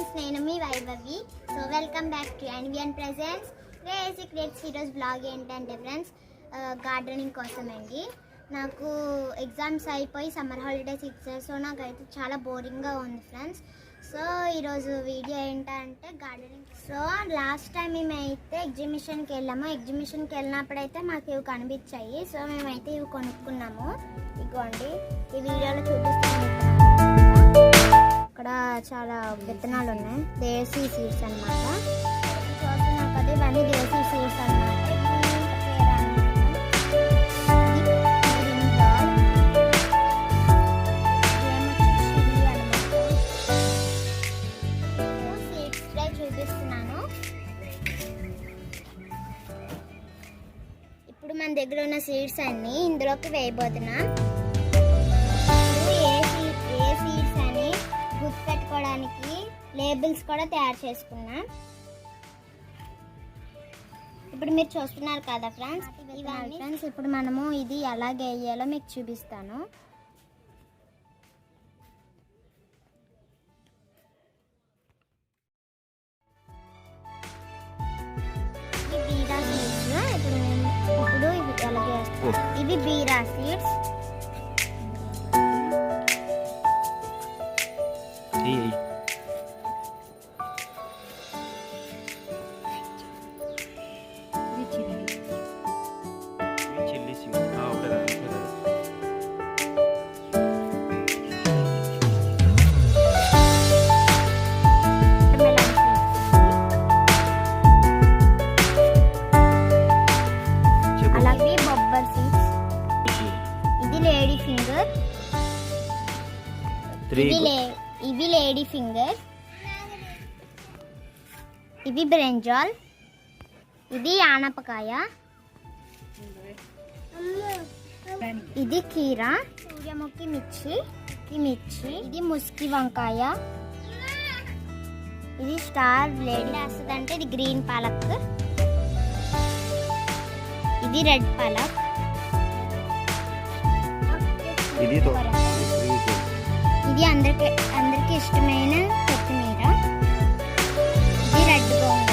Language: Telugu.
ఫ్రెండ్స్, నేను మీ వైభవి. So welcome back to NVN presents crazy creates. ఈరోజు బ్లాగ్ ఏంటంటే ఫ్రెండ్స్, గార్డెనింగ్ కోసం అండి. నాకు ఎగ్జామ్స్ అయిపోయి సమ్మర్ హాలిడేస్ ఇచ్చారు. సో నాకైతే చాలా బోరింగ్గా ఉంది ఫ్రెండ్స్. సో ఈరోజు వీడియో ఏంటంటే గార్డెనింగ్. సో లాస్ట్ టైం మేమైతే ఎగ్జిబిషన్కి వెళ్ళాము. ఎగ్జిబిషన్కి వెళ్ళినప్పుడు అయితే మాకు ఇవి కనిపించాయి. సో మేమైతే ఇవి కొనుక్కున్నాము. ఇదిగోండి, ఈ వీడియోలో చూపిస్తాను. ఇక్కడ చాలా విత్తనాలు ఉన్నాయి, దేశీ సీడ్స్ అన్నమాట. చూస్తున్నాం కదా, ఇవన్నీ దేశీ సీడ్స్ అన్నమాట. చూపిస్తున్నాను. ఇప్పుడు మన దగ్గర ఉన్న సీడ్స్ అన్ని ఇందులోకి వేయబోతున్నాం. ఏ సీడ్స్ అని గుర్తు పెట్టుకోవడానికి లేబుల్స్ కూడా తయారు చేసుకున్నాం. ఇప్పుడు మీరు చూస్తున్నారు కదా ఫ్రెండ్స్, ఇవన్నీ ఫ్రెండ్స్ ఇప్పుడు మనము ఇది ఎలా వేయాలో మీకు చూపిస్తాను. ఇవి బీరా సీడ్స్. అలాగే బొబ్బర్ సీడ్స్. ఇది లేడీ ఫింగర్. ఇవి లేడీ ఫింగర్. ఇవి బ్రింజాల్. ఇది ఆనపకాయ. ఇది కీరా. సూర్యముఖి మిర్చి. ఇది ముస్కి వంకాయ. ఇది స్టార్ లేడీ వస్తుంది అంటే ఇది గ్రీన్ పాలక్. ఇది రెడ్ పాలక్. ఇది అందరికి ఇష్టమైన కొత్తిమీర. ఇది రెడ్ గోంగూర.